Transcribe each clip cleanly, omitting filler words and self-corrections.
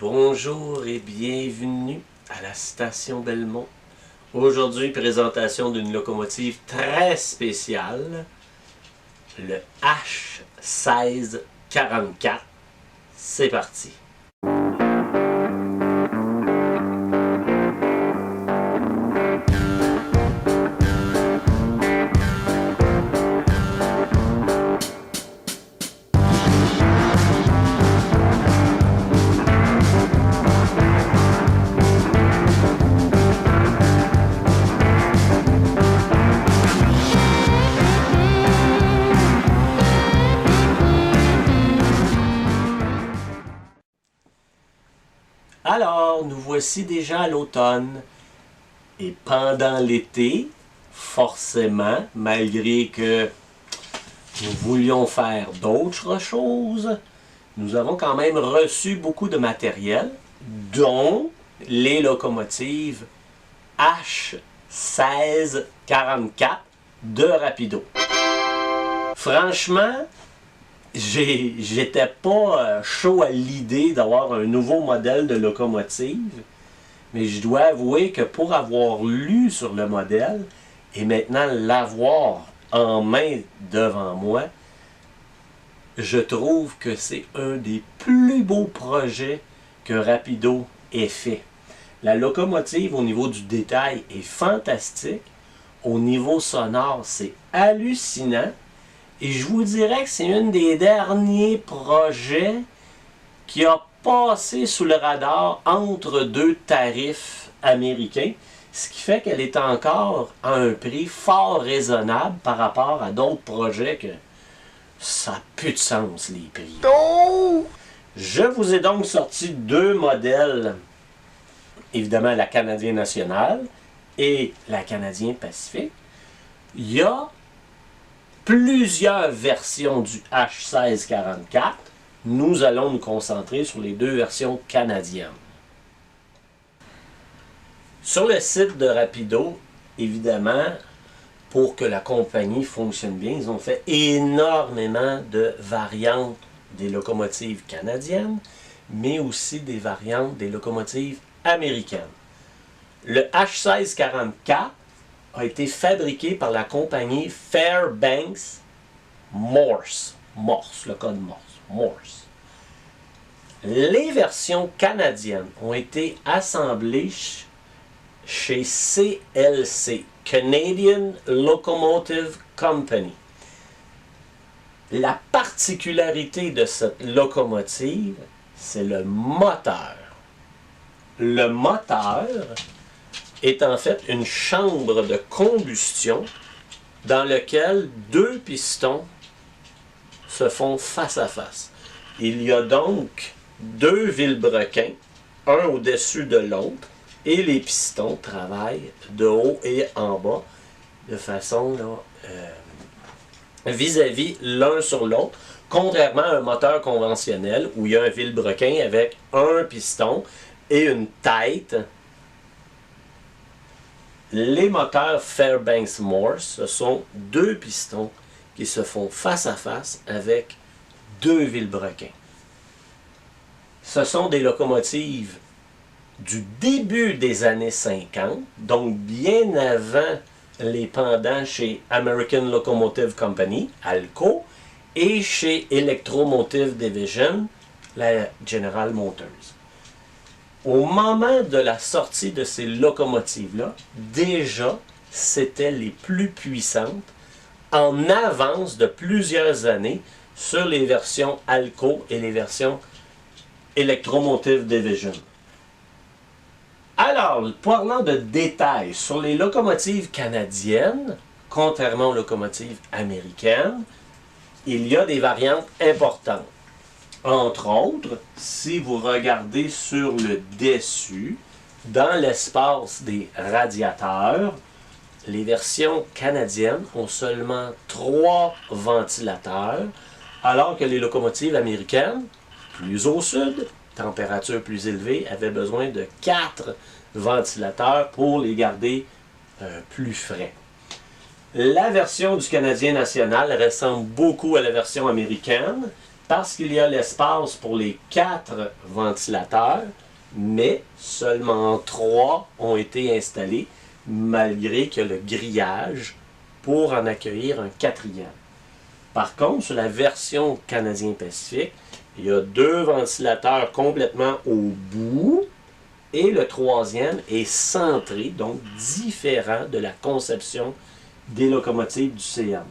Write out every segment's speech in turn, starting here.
Bonjour et bienvenue à la station Belmont. Aujourd'hui, présentation d'une locomotive très spéciale, le H1644. C'est parti! Alors, nous voici déjà à l'automne. Et pendant l'été, forcément, malgré que nous voulions faire d'autres choses, nous avons quand même reçu beaucoup de matériel, dont les locomotives H1644 de Rapido. Franchement, j'étais pas chaud à l'idée d'avoir un nouveau modèle de locomotive, mais je dois avouer que pour avoir lu sur le modèle et maintenant l'avoir en main devant moi, je trouve que c'est un des plus beaux projets que Rapido ait fait. La locomotive au niveau du détail est fantastique, au niveau sonore c'est hallucinant. Et je vous dirais que c'est un des derniers projets qui a passé sous le radar entre deux tarifs américains, ce qui fait qu'elle est encore à un prix fort raisonnable par rapport à d'autres projets que ça n'a plus de sens, les prix. Oh! Je vous ai donc sorti deux modèles, évidemment la Canadienne nationale et la Canadienne Pacifique. Il y a plusieurs versions du H1644. Nous allons nous concentrer sur les deux versions canadiennes. Sur le site de Rapido, évidemment, pour que la compagnie fonctionne bien, ils ont fait énormément de variantes des locomotives canadiennes, mais aussi des variantes des locomotives américaines. Le H1644 a été fabriqué par la compagnie Fairbanks Morse. Morse, le code Morse. Morse. Les versions canadiennes ont été assemblées chez CLC, Canadian Locomotive Company. La particularité de cette locomotive, c'est le moteur. Le moteur est en fait une chambre de combustion dans laquelle deux pistons se font face à face. Il y a donc deux vilebrequins, un au-dessus de l'autre, et les pistons travaillent de haut et en bas de façon vis-à-vis l'un sur l'autre, contrairement à un moteur conventionnel où il y a un vilebrequin avec un piston et une tête. Les moteurs Fairbanks Morse, ce sont deux pistons qui se font face à face avec deux vilebrequins. Ce sont des locomotives du début des années 50, donc bien avant les pendants chez American Locomotive Company, ALCO, et chez Electromotive Division, la General Motors. Au moment de la sortie de ces locomotives-là, déjà, c'était les plus puissantes, en avance de plusieurs années sur les versions ALCO et les versions Electromotive Division. Alors, parlant de détails sur les locomotives canadiennes, contrairement aux locomotives américaines, il y a des variantes importantes. Entre autres, si vous regardez sur le dessus, dans l'espace des radiateurs, les versions canadiennes ont seulement 3 ventilateurs, alors que les locomotives américaines, plus au sud, température plus élevée, avaient besoin de 4 ventilateurs pour les garder plus frais. La version du Canadien national ressemble beaucoup à la version américaine, parce qu'il y a l'espace pour les 4 ventilateurs, mais seulement 3 ont été installés, malgré que le grillage pour en accueillir un 4e. Par contre, sur la version Canadien Pacifique, il y a 2 ventilateurs complètement au bout et le 3e est centré, donc différent de la conception des locomotives du CN.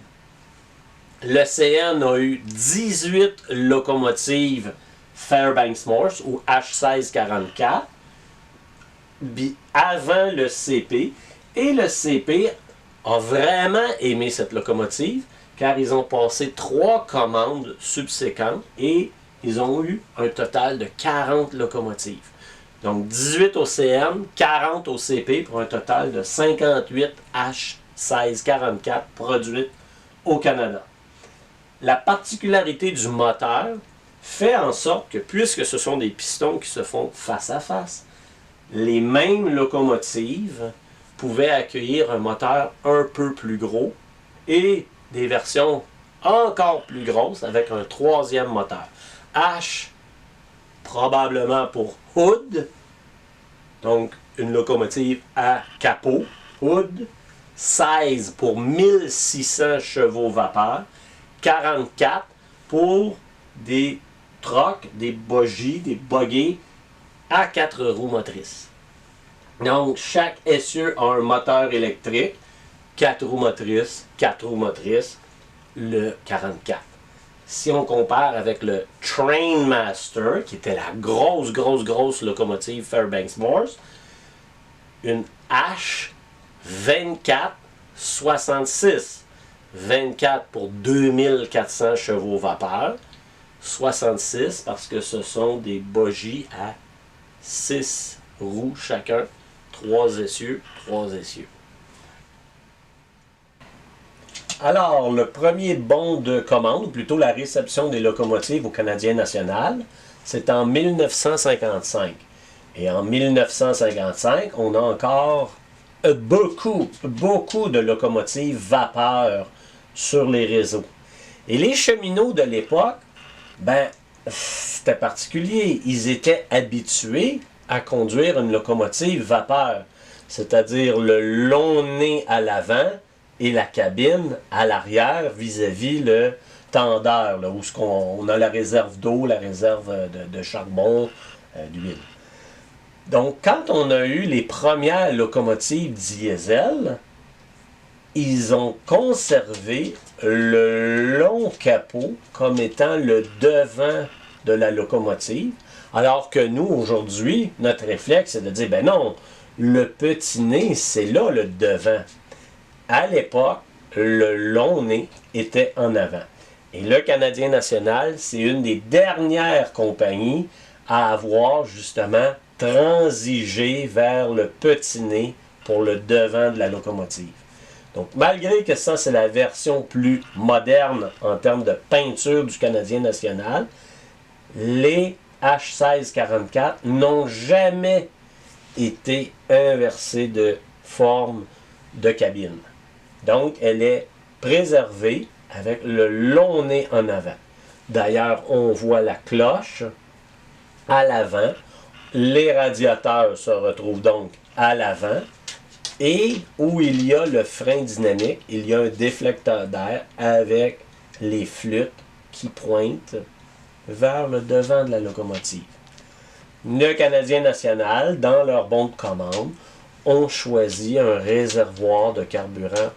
Le CN a eu 18 locomotives Fairbanks Morse ou H1644 avant le CP, et le CP a vraiment aimé cette locomotive car ils ont passé 3 commandes subséquentes et ils ont eu un total de 40 locomotives. Donc 18 au CN, 40 au CP pour un total de 58 H1644 produites au Canada. La particularité du moteur fait en sorte que, puisque ce sont des pistons qui se font face à face, les mêmes locomotives pouvaient accueillir un moteur un peu plus gros et des versions encore plus grosses avec un 3e moteur. H, probablement pour hood, donc une locomotive à capot, hood, 16 pour 1600 chevaux vapeur, 44 pour des trucks, des bogies, des buggies à 4 roues motrices. Donc, chaque essieu a un moteur électrique, 4 roues motrices, le 44. Si on compare avec le Trainmaster, qui était la grosse locomotive Fairbanks Morse, une H 2466. 24 pour 2400 chevaux vapeur, 66 parce que ce sont des bogies à 6 roues chacun, 3 essieux, 3 essieux. Alors, le premier bon de commande, ou plutôt la réception des locomotives au Canadien national, c'est en 1955. Et en 1955, on a encore beaucoup de locomotives vapeur sur les réseaux. Et les cheminots de l'époque, ben, c'était particulier. Ils étaient habitués à conduire une locomotive vapeur, c'est-à-dire le long nez à l'avant et la cabine à l'arrière vis-à-vis le tendeur, là, où on a la réserve d'eau, la réserve de charbon, d'huile. Donc, quand on a eu les premières locomotives diesel, ils ont conservé le long capot comme étant le devant de la locomotive, alors que nous, aujourd'hui, notre réflexe, c'est de dire, ben non, le petit nez, c'est là le devant. À l'époque, le long nez était en avant. Et le Canadien national, c'est une des dernières compagnies à avoir justement transigé vers le petit nez pour le devant de la locomotive. Donc, malgré que ça, c'est la version plus moderne en termes de peinture du Canadien national, les H1644 n'ont jamais été inversés de forme de cabine. Donc, elle est préservée avec le long nez en avant. D'ailleurs, on voit la cloche à l'avant. Les radiateurs se retrouvent donc à l'avant. Et où il y a le frein dynamique, il y a un déflecteur d'air avec les flûtes qui pointent vers le devant de la locomotive. Le Canadien national, dans leur bon de commande, ont choisi un réservoir de carburant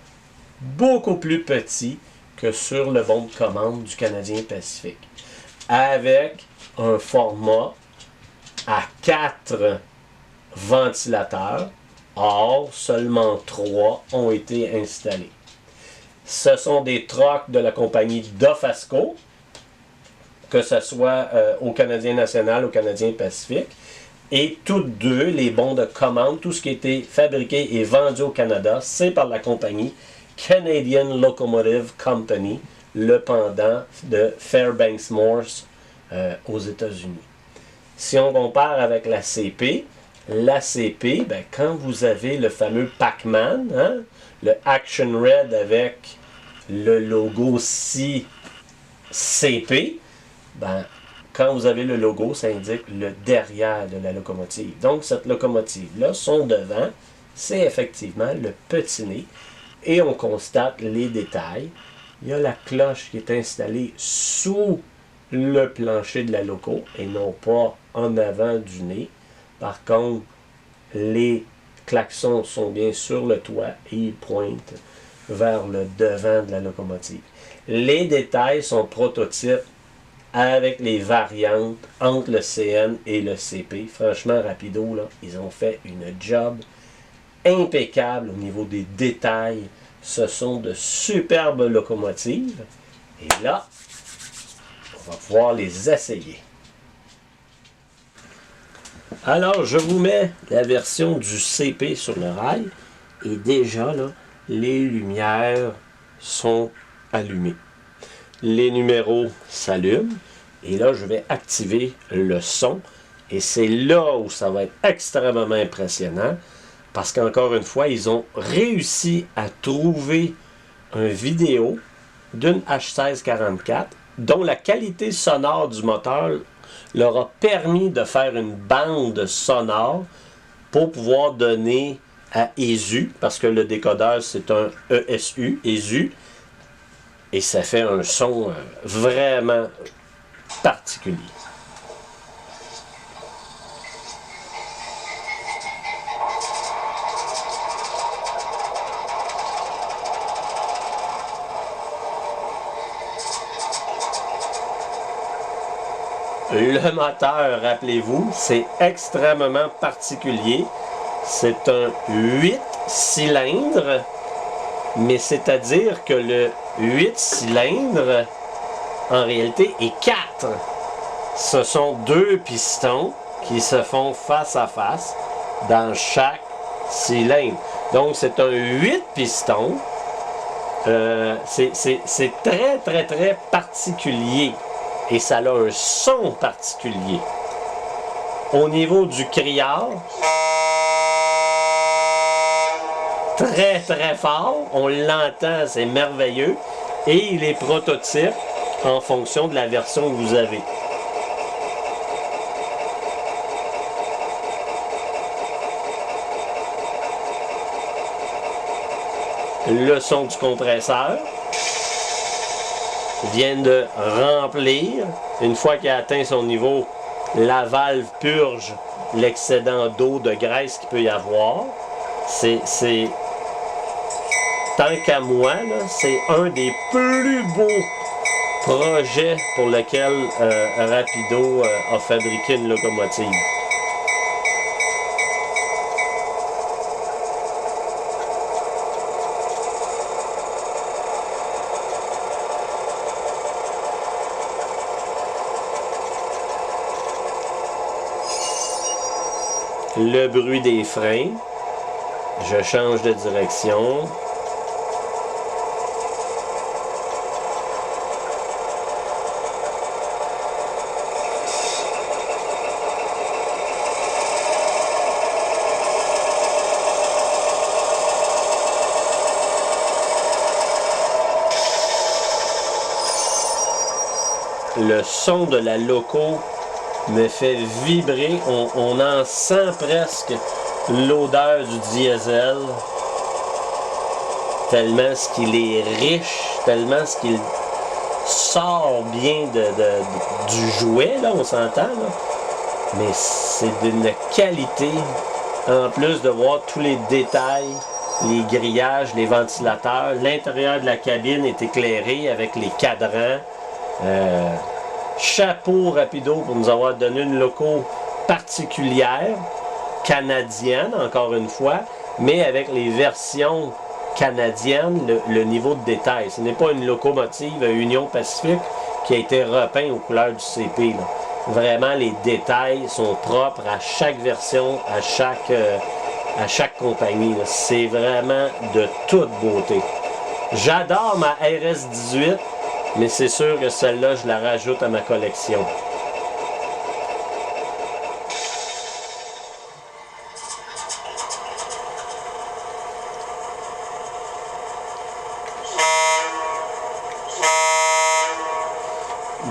beaucoup plus petit que sur le bon de commande du Canadien Pacifique, avec un format à 4 ventilateurs. Or, seulement 3 ont été installés. Ce sont des trucks de la compagnie Dofasco, que ce soit au Canadien national, au Canadien Pacifique, et toutes deux, les bons de commande, tout ce qui a été fabriqué et vendu au Canada, c'est par la compagnie Canadian Locomotive Company, le pendant de Fairbanks Morse aux États-Unis. Si on compare avec la CP, ben, quand vous avez le fameux Pac-Man, hein, le Action Red avec le logo CP, ben, quand vous avez le logo, ça indique le derrière de la locomotive. Donc, cette locomotive-là, son devant, c'est effectivement le petit nez. Et on constate les détails. Il y a la cloche qui est installée sous le plancher de la loco et non pas en avant du nez. Par contre, les klaxons sont bien sur le toit et ils pointent vers le devant de la locomotive. Les détails sont prototypes avec les variantes entre le CN et le CP. Franchement, Rapido, là, ils ont fait une job impeccable au niveau des détails. Ce sont de superbes locomotives. Et là, on va pouvoir les essayer. Alors, je vous mets la version du CP sur le rail. Et déjà, là, les lumières sont allumées. Les numéros s'allument. Et là, je vais activer le son. Et c'est là où ça va être extrêmement impressionnant. Parce qu'encore une fois, ils ont réussi à trouver une vidéo d'une H1644 dont la qualité sonore du moteur leur a permis de faire une bande sonore pour pouvoir donner à ESU, parce que le décodeur c'est un ESU, et ça fait un son vraiment particulier. Le moteur, rappelez-vous, c'est extrêmement particulier. C'est un 8 cylindres, mais c'est-à-dire que le 8 cylindres, en réalité, est 4. Ce sont 2 pistons qui se font face à face dans chaque cylindre. Donc, c'est un 8 pistons. C'est très, très, très particulier. Et ça a un son particulier. Au niveau du criard, très très fort, on l'entend, c'est merveilleux. Et il est prototype en fonction de la version que vous avez. Le son du compresseur vient de remplir. Une fois qu'il a atteint son niveau, la valve purge l'excédent d'eau, de graisse qu'il peut y avoir. C'est tant qu'à moi, c'est un des plus beaux projets pour lequel Rapido a fabriqué une locomotive. Le bruit des freins. Je change de direction. Le son de la loco me fait vibrer. On en sent presque l'odeur du diesel. Tellement ce qu'il est riche, tellement ce qu'il sort bien du jouet, là, on s'entend, là. Mais c'est d'une qualité, en plus de voir tous les détails, les grillages, les ventilateurs. L'intérieur de la cabine est éclairé avec les cadrans. Chapeau Rapido pour nous avoir donné une loco particulière, canadienne encore une fois, mais avec les versions canadiennes, le niveau de détail. Ce n'est pas une locomotive Union Pacifique qui a été repeint aux couleurs du CP. Là. Vraiment, les détails sont propres à chaque version, à chaque compagnie. C'est vraiment de toute beauté. J'adore ma RS-18, mais c'est sûr que celle-là, je la rajoute à ma collection.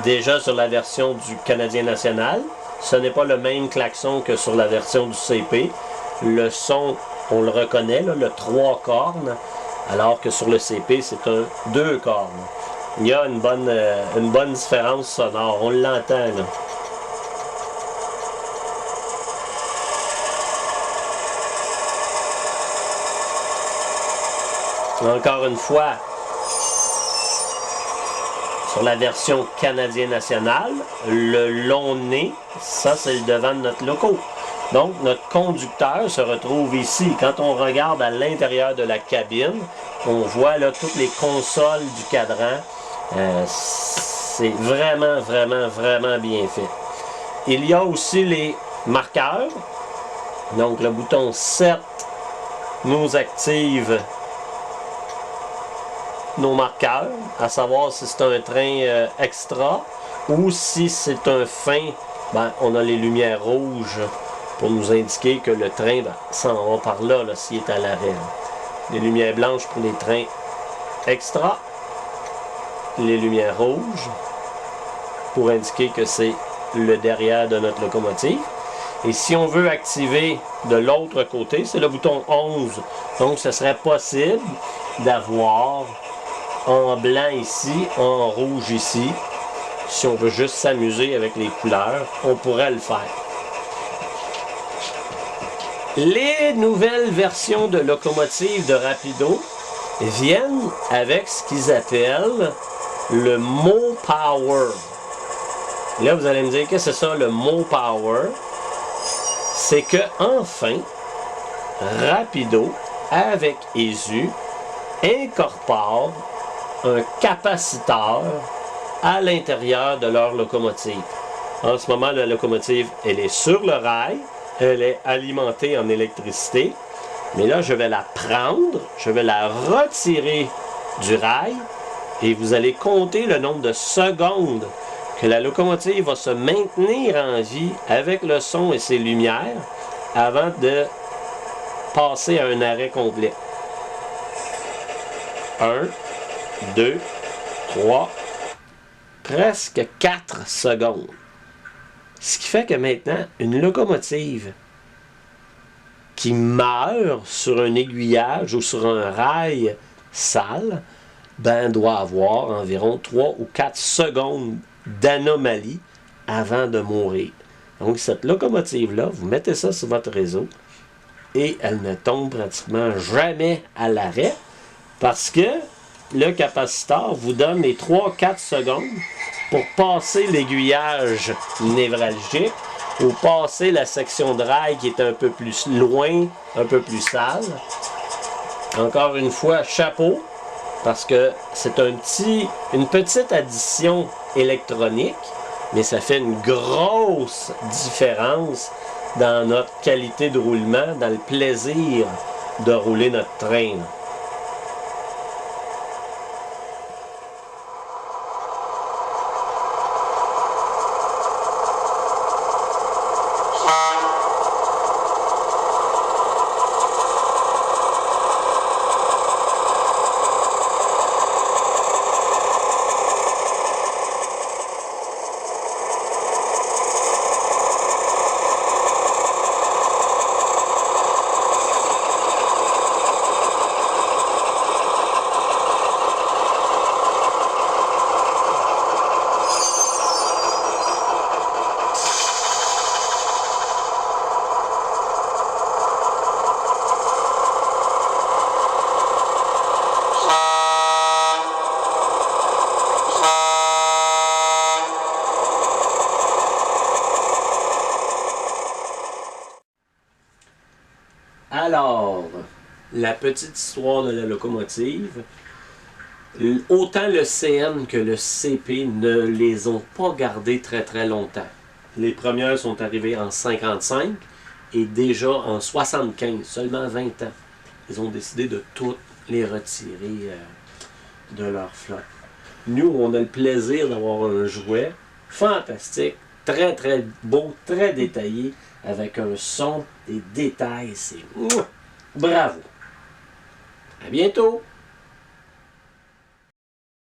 déjà sur la version du Canadien national. Ce n'est pas le même klaxon que sur la version du CP. Le son, on le reconnaît, là, le 3 cornes, alors que sur le CP, c'est un 2 cornes. Il y a une bonne différence sonore, on l'entend là. Encore une fois, sur la version Canadien national, le long nez, ça c'est le devant de notre loco. Donc notre conducteur se retrouve ici. Quand on regarde à l'intérieur de la cabine, on voit là toutes les consoles du cadran. C'est vraiment, vraiment, vraiment bien fait. Il y a aussi les marqueurs. Donc le bouton 7 nous active nos marqueurs, à savoir si c'est un train extra ou si c'est un fin, ben, on a les lumières rouges pour nous indiquer que le train s'en va par là, s'il est à l'arrêt. Les lumières blanches pour les trains extra, les lumières rouges pour indiquer que c'est le derrière de notre locomotive. Et si on veut activer de l'autre côté, c'est le bouton 11. Donc ce serait possible d'avoir en blanc ici, en rouge ici. Si on veut juste s'amuser avec les couleurs, on pourrait le faire. Les nouvelles versions de locomotives de Rapido viennent avec ce qu'ils appellent le MoPower. Là, vous allez me dire, qu'est-ce que c'est ça, le MoPower? C'est que, enfin, Rapido, avec ESU, incorpore un capaciteur à l'intérieur de leur locomotive. En ce moment, la locomotive, elle est sur le rail, elle est alimentée en électricité, mais là, je vais la prendre, je vais la retirer du rail, et vous allez compter le nombre de secondes que la locomotive va se maintenir en vie avec le son et ses lumières avant de passer à un arrêt complet. 1, 2, 3, presque 4 secondes. Ce qui fait que maintenant, une locomotive qui meurt sur un aiguillage ou sur un rail sale, ben, doit avoir environ 3 ou 4 secondes d'anomalie avant de mourir. Donc, cette locomotive-là, vous mettez ça sur votre réseau et elle ne tombe pratiquement jamais à l'arrêt parce que le capaciteur vous donne les 3-4 secondes pour passer l'aiguillage névralgique ou passer la section de rail qui est un peu plus loin, un peu plus sale. Encore une fois, chapeau, parce que c'est une petite addition électronique, mais ça fait une grosse différence dans notre qualité de roulement, dans le plaisir de rouler notre train. Alors, la petite histoire de la locomotive, autant le CN que le CP ne les ont pas gardés très très longtemps. Les premières sont arrivées en 55 et déjà en 75, seulement 20 ans. Ils ont décidé de toutes les retirer de leur flotte. Nous, on a le plaisir d'avoir un jouet fantastique, très très beau, très détaillé, avec un son, des détails, c'est bravo. À bientôt!